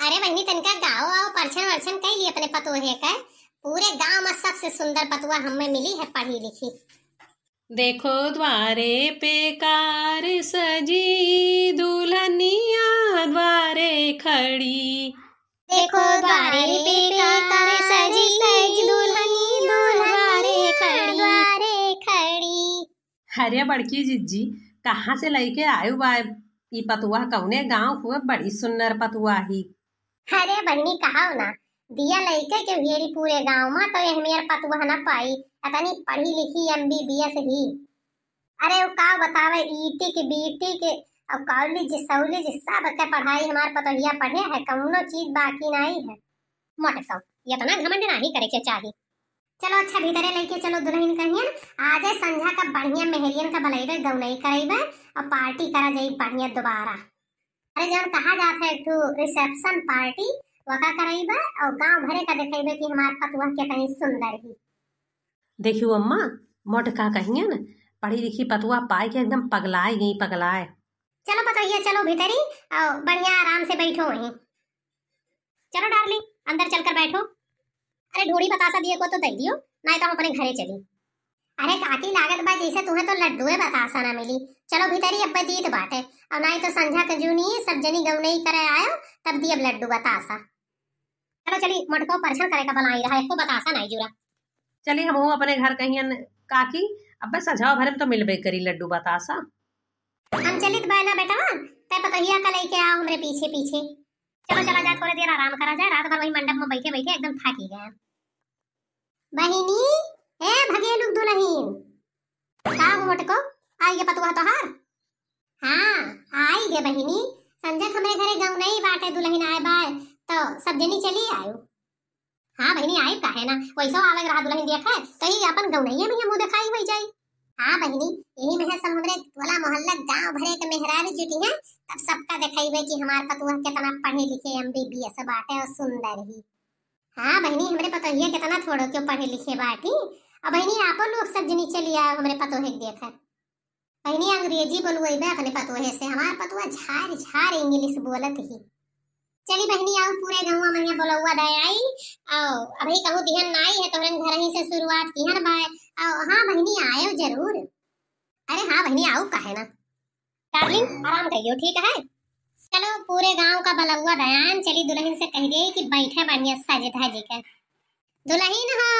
अरे बहनी तनका गाँव आओ परछन वर्छन कई लिए अपने पतोहे का। पूरे गांव में सबसे सुंदर पतुआ हमें मिली है पढ़ी लिखी। देखो द्वारे पे कार सजी दुल्हनिया द्वारे खड़ी। देखो द्वारे पे कार सजी दुल्हनी द्वारे खड़ी। अरे बड़की जिज्जी कहाँ से लेके आयु बा ई पतुआ? कौने गांव हुआ? बड़ी सुंदर पतुआ ही। अरे बहनी कहा ना दिया लइके के भेरी पूरे गांव में तो ये मेर पतुआ ना पाई। अतनी पढ़ी लिखी MBBS ही। अरे वो का बतावे ईटी की बीटी के और कॉलेज सौलेज सब के पढ़ाई हमार पतोहिया पढ़े है। कौनो चीज बाकी नहीं है। मोटे सौ ये तो ना घमंड नहीं करे के चाहिए। चलो अच्छा भीतरे लेके चलो दुल्हन कहियन आज संझा का बढ़िया मेहरियन का बलैबे गौनई करेबे और पार्टी करा जाई बढ़िया दोबारा। अरे जब कहा जाता है तो रिसेप्शन पार्टी वका कराइबा और गांव भरे का दिखाइबे कि हमार पतुआ कितनी सुंदर ही। देखियो अम्मा मोट का कहिए न पढ़ी लिखी पतुआ पाई के एकदम पगलाए गई पगलाए। चलो पतोहिया चलो भीतरी और बढ़िया आराम से बैठो वहीं। चलो डार्लिंग अंदर चलकर बैठो। अरे ढोड़ी बतासा दिए को तो दे दियो नहीं तो हम अपने घरे चली। अरे काकी लागत बा जैसे तुम्हें तो लड्डुए बतासा ना मिली। चलो भीतरी अब दीत बाटे और नहीं तो संझा कजूनी सब जनी गौनई करे आयो तब दी अब लड्डू बतासा। चलो चली मटको परछन करे का बनाई रहा एको बतासा नहीं जुरा। चली हम अपने घर कहियन काकी अब सजाओ भरे में तो मिलबे करी लड्डू बतासा। हम चलित बायना बेटा तय पतोहिया का लेके आओ हमरे पीछे पीछे। चलो चला जाए थोड़ी देर आराम करा जाए। रात भर वही मंडप में बैठे बैठे एकदम थाकी गए। बहिनी ए भगेलू दुल्हन का मोटको आई गे पतुआ तोहार। हाँ आई गे बहिनी संजय हमरे घरे गौनई बाटे दुल्हन आए बाय तो सब जनी चली आयो। हाँ बहिनी आई काहे ना वैसो आवे रहा दुल्हन देखा तो ही अपन गौनईये में मुंह दिखाई हो जाई। हाँ बहिनी यही में सब हमरे टोला मोहल्ला गांव भरे के मेहरारू जुटी है तब सबका दिखाइबे कि हमार पतुआ कितना पढ़े लिखे MBBS बाटे और सुंदर ही। हाँ बहिनी हमरे पतोहिया कितना थोड़ो क्यों पढ़े लिखे बाटी। अब बहिनी आपो लोग सब जनी चली आओ हमरे पतोहे देखे। बहिनी अंग्रेजी बोलवाइबे अपने पतोहे से हमार पतुआ झार झार इंग्लिश बोलत ही। चली बहनी आओ पूरे गांव में ये बोलवा दे आई आओ अभी कहूं दिहन नाई है तोरन घर ही से शुरुआत किहन बाय आओ। हाँ बहनी आयो जरूर। अरे हाँ बहनी आओ काहे ना डार्लिंग आराम करियो ठीक है। चलो पूरे गांव का बलवा दयान चली दुल्हन से कह दे कि बैठे बढ़िया सजे धजे के। दुल्हन हो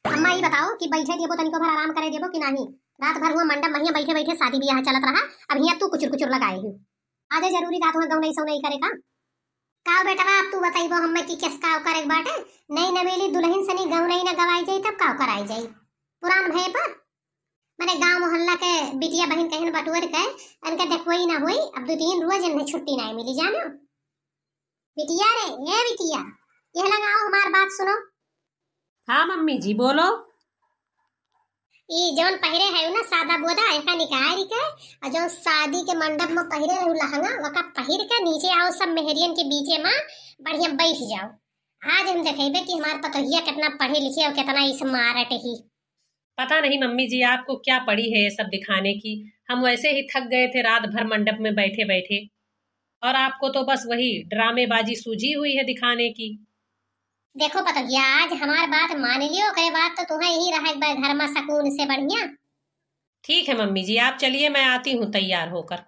अम्मा ये बताओ कि बैठे देबो तनिको भर आराम करे देबो कि नहीं। रात भर हुआ मंडप में बैठे बैठे शादी ब्याह चलत रहा अब यहाँ तू कुचुर कुचुर लगाए ही। आज जरूरी रात में गौनई सौनई करे का बेटा अब तू बताइबो हमें कि किस का करे बाटे। नई नवेली दुल्हन सनी गौनई न गवाई जाई तब का कराई जाई पुरान भय पर माने गांव मोहल्ला के बिटिया बहन कहन बटुअर के अनके देखोई ना होई। अब 2-3 रोज इन्हें छुट्टी नहीं मिली जानो। बिटिया रे ए बिटिया ये लगाओ हमार बात सुनो। हाँ मम्मी जी बोलो। ये जौन पहिरे है ना सादा बोदा एका निकाल के और जो शादी के मंडप में पहिरे है लहंगा वका पहिर के नीचे आओ सब मेहरियन के बीचे में बढ़िया बैठ जाओ। आज हम देखेबे कि हमार पतोहिया कितना पढ़े लिखे और कितना स्मार्ट ही। पता नहीं मम्मी जी आपको क्या पड़ी है ये सब दिखाने की। हम वैसे ही थक गए थे रात भर मंडप में बैठे बैठे और आपको तो बस वही ड्रामेबाजी सूझी हुई है दिखाने की। देखो पतोहिया आज हमार बात मान लियो करे बात तो तुम्हें यही रहा घर में सुकून से बढ़िया। ठीक है मम्मी जी आप चलिए मैं आती हूँ तैयार होकर।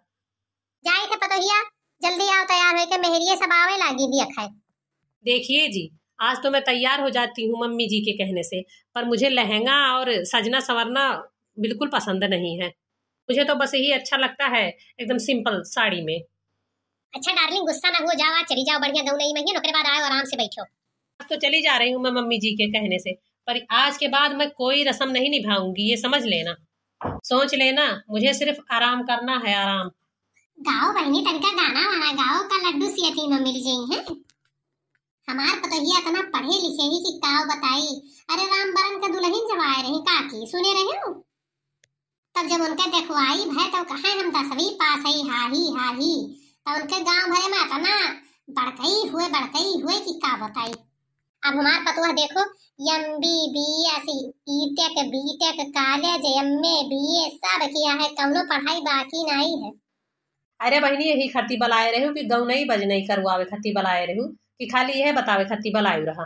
जाए थे पतोहिया जल्दी आओ तैयार होके मेहरिये सब आवे लागी देख है। देखिए जी आज तो मैं तैयार हो जाती हूँ मम्मी जी के कहने से पर मुझे लहंगा और सजना संवरना बिल्कुल पसंद नहीं है। मुझे तो बस यही अच्छा लगता है एकदम सिंपल साड़ी में। अच्छा डार्लिंग गुस्सा ना हो जाओ चली जाओ बढ़िया गौनई में ओकरे बाद आओ आराम से बैठो। तो चली जा रही हूँ मैं मम्मी जी के कहने से पर आज के बाद मैं कोई रस्म नहीं निभाऊंगी ये समझ लेना सोच लेना। मुझे सिर्फ आराम करना है आराम। गाओ बहनी तनका गाना वाना गाओ का लड्डू सियती में मिल जाई है। हमार पतोहिया इतना पढ़े लिखे ही कि काव बताई। अरे राम बरन के दुल्हन जब आए रही काकी सुने रहे हो तब जब उनके देखवाई भय तो कहा हम 10वीं पास है हाही तो उनके गांव भरे में इतना बड़कई हुए कि का बताई। अब हमार पतुआ देखो MBBS ईटेक बीटेक कॉलेज MA BA सब किया है कौनो पढ़ाई बाकी नहीं है। अरे बहनी यही खत्ती बलाए रहू कि गौ नहीं बज नहीं करवावे खत्ती बलाए रहू कि खाली यह बतावे खत्ती बलायू रहा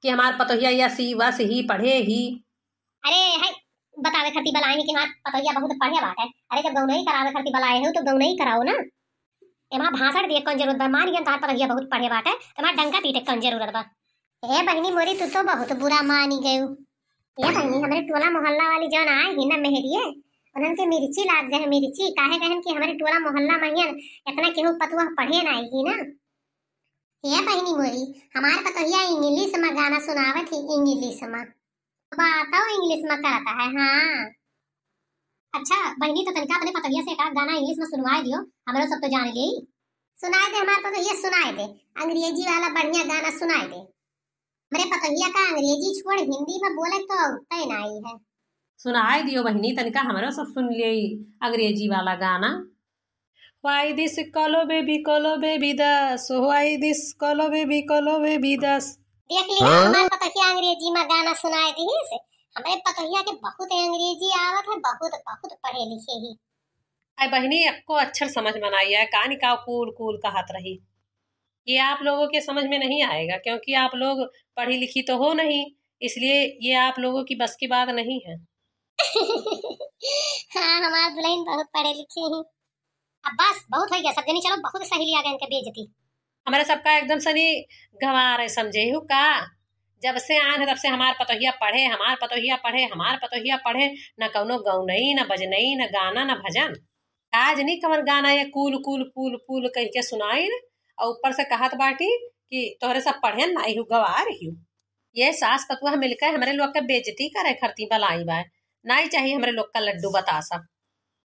कि हमार पतोहिया या सी बस ही पढ़े ही। अरे है बतावे खर्ती बलाए कि हाँ पतोहिया बहुत पढ़े बात है। अरे जब गौ नहीं करावे खर्ती बलाए हो तो गौ नहीं कराओ ना। एमा भाषण दिए कौन जरूरत बा, मान गया तार पतोहिया बहुत पढ़े बात है तुम्हारा डंका पीटे कौन जरूरत बा। ए बहनी मोरी तू तो बहुत बुरा मानी गयू। ये बहनी हमारे टोला मोहल्ला वाली जौन आए ही ना मेहरिए उन्हन के मिर्ची लाग गए मिर्ची काहे कहन कि हमारे टोला मोहल्ला महियन इतना केहू पतुआ पढ़े ना ही ना। ये बहनी मोरी हमार पतोहिया इंग्लिश में गाना सुनावत ही इंग्लिश में बताओ इंग्लिश में करता है। हाँ अच्छा बहनी तो तनका अपने पतोहिया से का गाना इंग्लिश में सुनवाए दियो हमरो सब तो जान ले। सुनाए दे हमार पतोहिया सुनाए दे अंग्रेजी वाला बढ़िया गाना सुनाए दे। मेरे पतोहिया का अंग्रेजी छोड़ हिंदी में बोले तो तय नहीं है। सुनाए दियो बहनी तनिका हमारा सब सुन ले अंग्रेजी वाला गाना। Why this colo baby das? Why this colo baby das? देख लिया हमारे पतोहिया अंग्रेजी में गाना सुनाए दी से हमारे पतोहिया के बहुत अंग्रेजी आवत है बहुत बहुत पढ़े लिखे ही। अरे बहनी आपको अक्षर समझ में आई है कहानी का कूल कूल कहत रही ये आप लोगों के समझ में नहीं आएगा क्योंकि आप लोग पढ़ी लिखी तो हो नहीं इसलिए ये आप लोगों की बस की बात नहीं है। हाँ हमारे दुल्हन बहुत पढ़े लिखे हैं। अब बस बहुत हो गया सब जनी चलो बहुत सही लिया गया इनके बेइज्जती। हमारे सबका एकदम सनी गंवार है समझे हो का जब से आन है तब से हमार पतोहिया पढ़े हमार पतोहिया पढ़े हमार पतोहिया पढ़े न कौनो गौनई न बजनई न गाना न भजन। आज नहीं कमर गाना ये कूल कूल कूल कूल कह के सुनाई और ऊपर से कहत बाटी कि तोहरे सब पढ़े ना ही गवा रही ये सास पतुआ मिलकर हमारे लोग का बेइज्जती करे खरती बलाई बाय नहीं चाहिए हमारे लोग का लड्डू बतासा।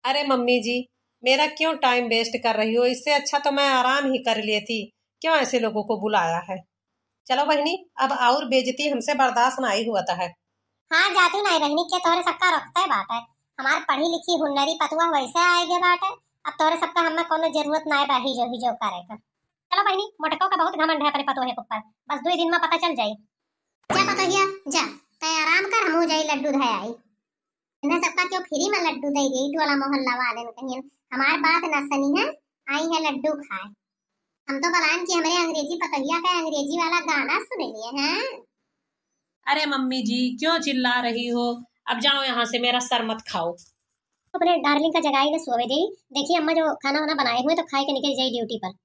अरे मम्मी जी मेरा क्यों टाइम वेस्ट कर रही हो इससे अच्छा तो मैं आराम ही कर लेती क्यों ऐसे लोगों को बुलाया है। चलो बहनी अब और बेइज्जती हमसे बर्दाश्त नहीं हुआ है। हाँ जाती नहीं बहनी के तोहरे सबका रखता है बात है हमार पढ़ी लिखी हुनरी पतुआ वैसे आएगे बात है अब तोहरे सबका हमें कोनो जरूरत ना है बाही जो करेगा। चलो बहनी मोटको का बहुत घमंड है अपने पतोहे के ऊपर बस 2 दिन में पता चल जाए। जा पतोहिया जा तय आराम कर हम जाई लड्डू धय आई इन्हें सबका क्यों फ्री में लड्डू दे गई टोला मोहल्ला वाले ने कहीं हमार बात न सुनी है आई है लड्डू खाए। हम तो बलान की हमारे अंग्रेजी पतोहिया का अंग्रेजी वाला गाना सुन लिए हैं। अरे मम्मी जी क्यों चिल्ला रही हो अब जाओ यहाँ से मेरा सर मत खाओ। अपने डार्लिंग का जगाई ने सोवे दे देखिए अम्मा जो खाना वाना बनाए हुए तो खाए के निकल जाए ड्यूटी पर।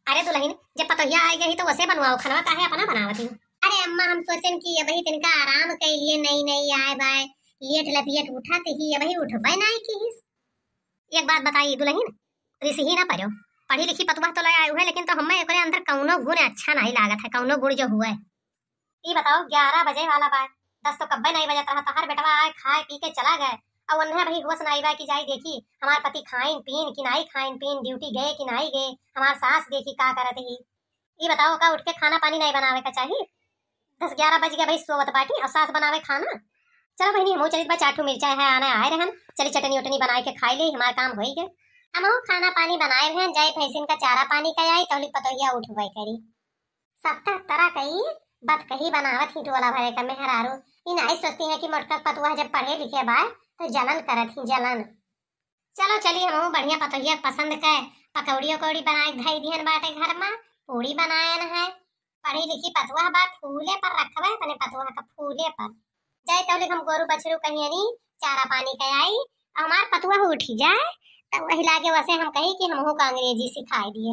अरे दुल्हन जब पतोहिया आई गई तो वैसे बनवाओ खाना काहे अपना बनावत हूँ। अरे अम्मा हम सोचन कि अबही तिनका आराम के लिए नहीं आए बाय लेट लपियट उठत ही अबही उठबे नहीं की। एक बात बताइए दुल्हन ऋषि ही ना पड़ो पढ़ी लिखी पतुआ तो ले आए हुए लेकिन तो हमें एकरे अंदर कौनो गुण अच्छा नहीं लागत है कौनो गुण जो हुआ है। ये बताओ 11 बजे वाला बात 10 तो कब्बे नहीं बजत रहा था हर बेटवा आए खाए पी के चला गए और उन्हें भाई होश नहीं बा कि जाई देखी हमारे पति खाइन पीन कि नहीं खाइन पीन ड्यूटी गए कि नहीं गए हमारे सास देखी का करत ही। ये बताओ का उठ के खाना पानी नहीं बनावे का चाहिए 10-11 बज गया भाई सोवत बाटी और सास बनावे खाना। चलो बहनी हम चलित बा चाटू मिर्चा है आने आए रहन चली चटनी उटनी बनाए के खाई ले हमारा काम हो गए। हम खाना पानी बनाए हैं जाए भैंसिन का चारा पानी का आई तौली पतोहिया उठवाई करी 70 तरह कही बात कही बनावत ही टोला भरे का मेहरारू इन आई सोचती है कि मोटका पतुआ जब पढ़े लिखे बाय तो जलन करत ही जलन। चलो चलिए हम बढ़िया पतोहिया पसंद कर पकौड़ी उकौड़ी बनाए धई दिहन बाटे घर में पूड़ी बनायन है पढ़ी लिखी पतुआ बा फूले पर रखबे अपने पतुआ का फूले पर जाए तौले हम गोरू बछरू कहीं नहीं चारा पानी का आई हमार पतुआ उठी जाए तब वही लागे वैसे हम कही कि हमहू का अंग्रेजी सिखाई दिए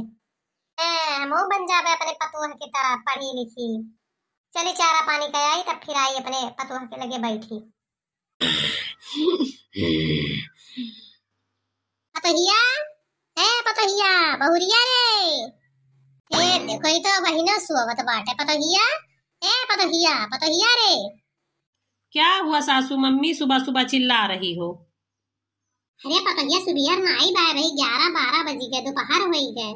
हमहू बन जावे अपने पतुआ की तरह पढ़ी लिखी। चली चारा पानी का आई तब फिर आई अपने पतुआ के लगे बैठी। पतोहिया पतोहिया बहुरिया रे देखो ही तो वही ना सोवत बाटे पतोहिया पतोहिया पतोहिया रे। क्या हुआ सासू मम्मी सुबह सुबह चिल्ला रही हो। अरे पतोहिया सुबह ना आई बाय भाई 11-12 बज गए दोपहर हो गए।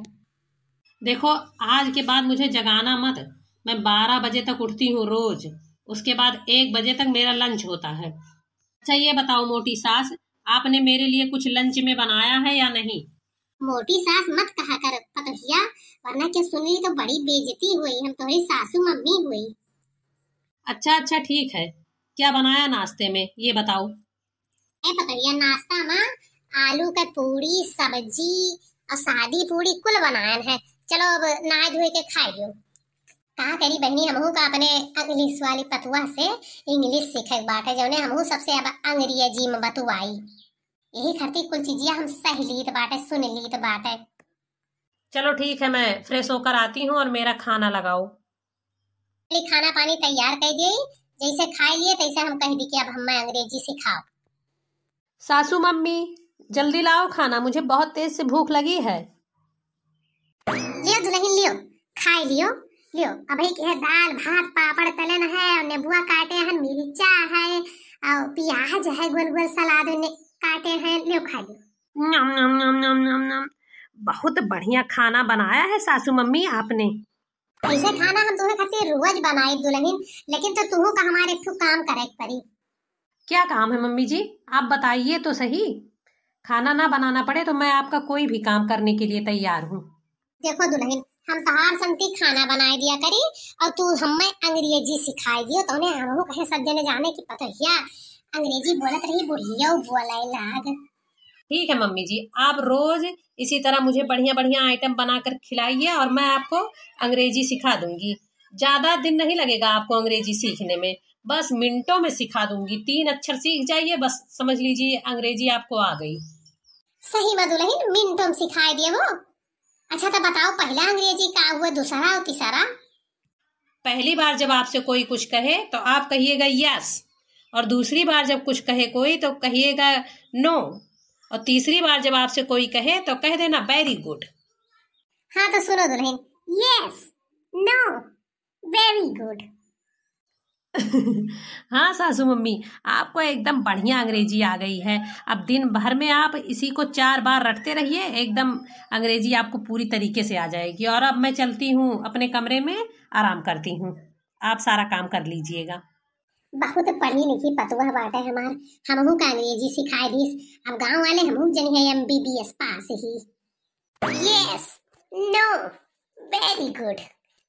देखो आज के बाद मुझे जगाना मत मैं 12 बजे तक उठती हूँ रोज उसके बाद 1 बजे तक मेरा लंच होता है। अच्छा ये बताओ मोटी सास आपने मेरे लिए कुछ लंच में बनाया है या नहीं। मोटी सास मत कहा कर पतोहिया वरना क्या सुन ली तो बड़ी बेइज्जती हुई हम तुम्हारी सासू मम्मी हुई। अच्छा ठीक है क्या बनाया नाश्ते में ये बताओ। पतोहिया नाश्ता में आलू का पूरी सब्जी और शादी पूरी कुल बनायन है। चलो अब नहा धोए के खाए लियो। का करी बहनी, हमहू का अपने इंग्लिश वाली पतुआ से इंग्लिश सीखे बाटे, जौने हमहू सबसे अब अंग्रेजी में बतुआई। यही खातिर कुल चीजिया हम सह लीत बाटे, सुन लीत बाटे। चलो ठीक है, मैं फ्रेश होकर आती हूँ और मेरा खाना लगाओ। खाना पानी तैयार कर दिए, जैसे खाए लिए तैसे हम कह दी कि अब हमें अंग्रेजी सिखाओ। सासू मम्मी जल्दी लाओ खाना, मुझे बहुत तेज से भूख लगी है। लियो दुल्हन लियो, खाए लियो। लियो अभी के दाल भात पापड़ तलन है और नेबुआ काटे हैं, मिर्चा है और प्याज है, गोल गोल सलाद ने काटे हैं। लियो खा लियो। नम नम नम नम नम नम। बहुत बढ़िया खाना बनाया है सासू मम्मी आपने। ऐसे खाना हम तुम्हें खातिर रोज बनाए दुल्हन, लेकिन तो तुहू का हमारे एक काम करे पड़ी। क्या काम है मम्मी जी, आप बताइए तो सही। खाना ना बनाना पड़े तो मैं आपका कोई भी काम करने के लिए तैयार हूँ। देखो दुल्हन, हम तहार संगति खाना बनाए दिया करी और तू हमें अंग्रेजी सिखाई दियो, तो ने हमहू कहे सब जने जाने की पतोहिया अंग्रेजी बोलत रही, बुढ़िया बोले लाग। ठीक है मम्मी जी, आप रोज इसी तरह मुझे बढ़िया बढ़िया आइटम बनाकर खिलाइए और मैं आपको अंग्रेजी सिखा दूंगी। ज्यादा दिन नहीं लगेगा आपको अंग्रेजी सीखने में, बस मिनटों में सिखा दूंगी। 3 अक्षर सीख जाइए, बस समझ लीजिए अंग्रेजी आपको आ गई। सही में दुल्हन, मिनटों में सिखाई दिए वो। अच्छा तो बताओ, पहला अंग्रेजी का हुआ, दूसरा और तीसरा? पहली बार जब आपसे कोई कुछ कहे तो आप कहिएगा यस, और दूसरी बार जब कुछ कहे कोई तो कहिएगा नो, और तीसरी बार जब आपसे कोई कहे तो कह देना वेरी गुड। हाँ तो सुनो दुल्हन, यस, नो, वेरी गुड। हाँ सासू मम्मी, आपको एकदम बढ़िया अंग्रेजी आ गई है। अब दिन भर में आप इसी को 4 बार रटते रहिए, एकदम अंग्रेजी आपको पूरी तरीके से आ जाएगी। और अब मैं चलती हूँ अपने कमरे में, आराम करती हूँ, आप सारा काम कर लीजिएगा। बहुत पढ़ी लिखी पतुआ बाटे हमार, हमहू का अंग्रेजी सिखाई दीस। अब गांव वाले हमहू जनी है MBBS पास ही। Yes, no, very good,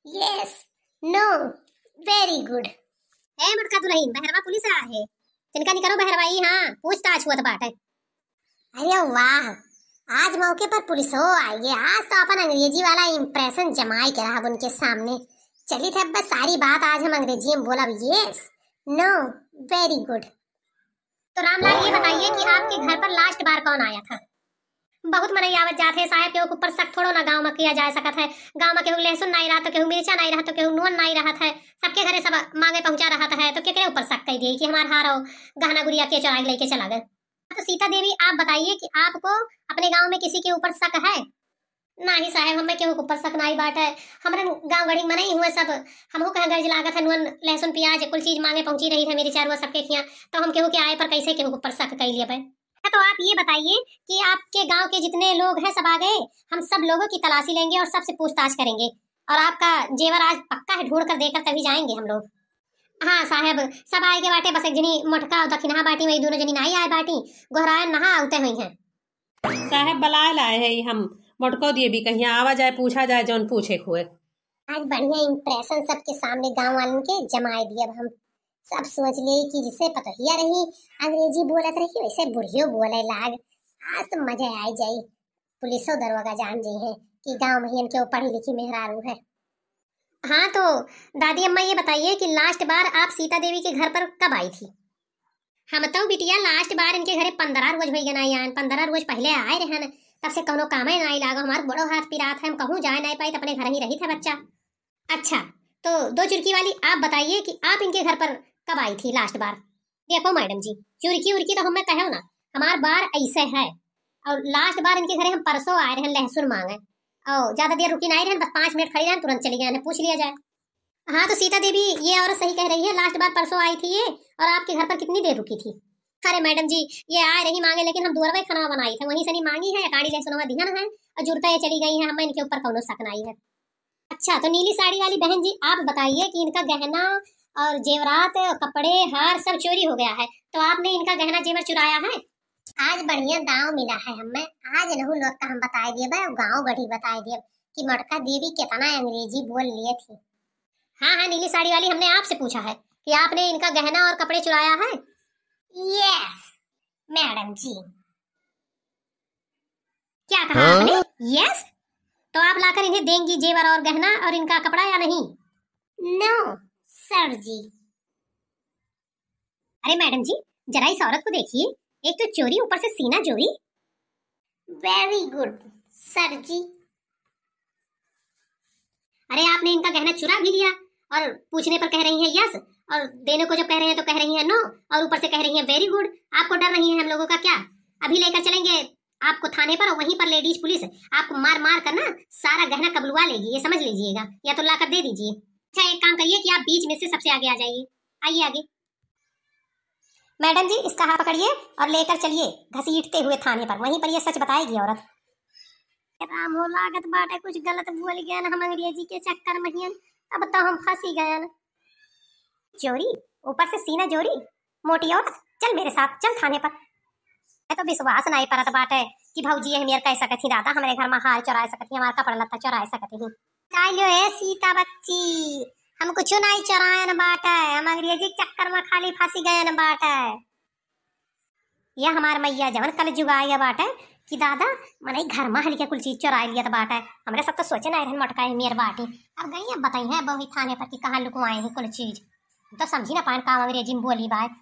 yes, no, very good. ए मुटका दुल्हन, बहरवा पुलिस आ है, तिनका निकरो बहरवाई। हाँ पूछताछ हुआ बाटे। अरे वाह, आज मौके पर पुलिस हो आई है। आज तो अपन अंग्रेजी वाला इंप्रेशन जमाई के रहा उनके सामने। चली थे बस सारी बात आज हम अंग्रेजी में बोला, यस, नो, वेरी गुड। तो रामलाल ये बताइए कि आपके घर पर लास्ट बार कौन आया था? बहुत मनई आवत जाते साहब, के ऊपर शक थोड़ो ना गांव में किया जा सकत है। गांव में केहू लहसुन नहीं रहा तो केहू मिर्चा नहीं रहा तो केहू नून नहीं रहा है, सबके घरे सब मांगे पहुंचा रहा है, तो केकरे ऊपर शक कर दिए कि हमार हारो गहना गुड़िया के चुराई लेके चला गए? तो सीता देवी आप बताइए कि आपको अपने गाँव में किसी के ऊपर शक है? नहीं साहब, हमें केहू के ऊपर शक नहीं बाटे। हमारे गाँव गढ़ी में नहीं हुए सब, हमहू कहे गर्ज लागत है, नून लहसुन प्याज कुल चीज मांगे पहुंची रही है मेरी चारुआ सबके खिया, तो हम केहू के आए पर कैसे केहू के ऊपर शक कर लिए? तो आप ये बताइए कि आपके गांव के जितने लोग हैं सब आ गए? हम सब लोगों की तलाशी लेंगे और सबसे पूछताछ करेंगे, और आपका जेवर आज पक्का है, ढूंढ कर देकर तभी जाएंगे हम लोग। हाँ साहब, सब आए के बाटे, बस एक जनी मोटका और दक्षिणा बाटी, वही दोनों जनी नहीं आए बाटी, गोहराया नहा उते हुई हैं। साहब बलाए लाए है हम, मोटको दिए भी कहीं आवा जाए पूछा जाए जौन पूछे हुए। आज बढ़िया इंप्रेशन सबके सामने गांव वालों के जमाए दिए। अब हम सब सोच लिए कि जिसे पतोहिया रही अंग्रेजी बोलत रही वैसे बुढ़ियो बोले लाग। आज तो मजे आई जाई, पुलिसो दरोगा जान जी है कि गांव में इनके पढ़ी लिखी मेहरारू है। हाँ तो दादी अम्मा ये बताइए कि लास्ट बार आप सीता देवी के घर पर कब आई थी? हम तो बिटिया लास्ट बार इनके घरे 15 रोज भई गनाई आन, 15 रोज पहले आए रहे न, तब से कोनो काम नहीं लागो, हमार बड़ो हाथ पिरात है, हम कहूँ जा नहीं पाई, अपने घर ही रही था बच्चा। अच्छा तो 2 चुरकी वाली आप बताइए कि आप इनके घर पर कब आई थी लास्ट बार? देखो मैडम जी, चुरकी उर्की तो हमें कहो ना, हमार बार ऐसे है, और लास्ट बार इनके घरे हम परसों आए रहे लहसुन मांगे, और ज्यादा देर रुकी नहीं रहे, बस 5 मिनट खड़ी रहे, तुरंत चली गए, पूछ लिया जाए। हाँ तो सीता देवी ये औरत सही कह रही है, लास्ट बार परसों आई थी ये, और आपके घर पर कितनी देर रुकी थी? अरे मैडम जी ये आए रही मांगे, लेकिन हम दूरवा खाना बनाई थे, वहीं से नहीं मांगी है, काड़ी लहसुनवा दिहन है और जुड़ता ये चली गई है, हमें इनके ऊपर कौनो शक नहीं है। अच्छा तो नीली साड़ी वाली बहन जी आप बताइए कि इनका गहना और जेवरात कपड़े हार सब चोरी हो गया है, तो आपने इनका गहना जेवर चुराया है? आज बढ़िया दाव मिला है हमें, आज नहु लोग का हम बताए दिए भाई, गाँव गढ़ी बताए दिए कि मटका देवी कितना अंग्रेजी बोल लिए थी। हाँ हाँ नीली साड़ी वाली, हमने आपसे पूछा है कि आपने इनका गहना और कपड़े चुराया है? यस मैडम जी। क्या कहा आपने? यस। तो आप लाकर इन्हें देंगी जेवर और गहना और इनका कपड़ा या नहीं? नो सर जी। अरे मैडम जी, जरा इस औरत को देखिए, एक तो चोरी, ऊपर से सीना चोरी। वेरी गुड सर जी। अरे आपने इनका गहना चुरा भी लिया और पूछने पर कह रही हैं यस, और देने को जब कह रहे हैं तो कह रही हैं नो, और ऊपर से कह रही हैं वेरी गुड। आपको डर नहीं है हम लोगों का क्या? अभी लेकर चलेंगे आपको थाने पर, और वहीं पर लेडीज पुलिस आपको मार मार कर ना सारा गहना कबलवा लेगी, ये समझ लीजिएगा, या तो लाकर दे दीजिए। अच्छा एक काम करिए कि आप बीच में से सबसे आगे आ जाइए, आइए आगे। मैडम जी इसका हाथ पकड़िए और लेकर चलिए घसीटते हुए थाने पर, वहीं पर ये सच बताएगी औरत। राम हो लागत बाटे, कुछ गलत बोल गया ना हम अंग्रेजी के चक्कर में ही, अब तो हम फंसी गए। चोरी, ऊपर से सीना चोरी, मोटी औरत, चल मेरे साथ, चल थाने पर। मैं तो विश्वास नहीं परत बाटे कि भौजी हमें कह सकती दादा हमारे घर में हार चुरा सकती, हमारा कपड़ा लत्ता चुरा सकती। चालो ए सीता बच्ची, हम कुछ नहीं चुराए न बाटे, हम अंग्रेजी चक्कर में खाली फंसी गए न बाटे। यह हमार मैया जवन कल जुगाया बाटे कि दादा मने घर में हल्के कुल चीज चुरा लिया बाटे, हमरे सब तो सोचे नहीं रहन मटका है मेर बाटी। अब गई अब बताई है बहु थाने पर कि कहाँ लुकवाए हैं कुल चीज, तो समझी ना पान का अंग्रेजी में बोली बात।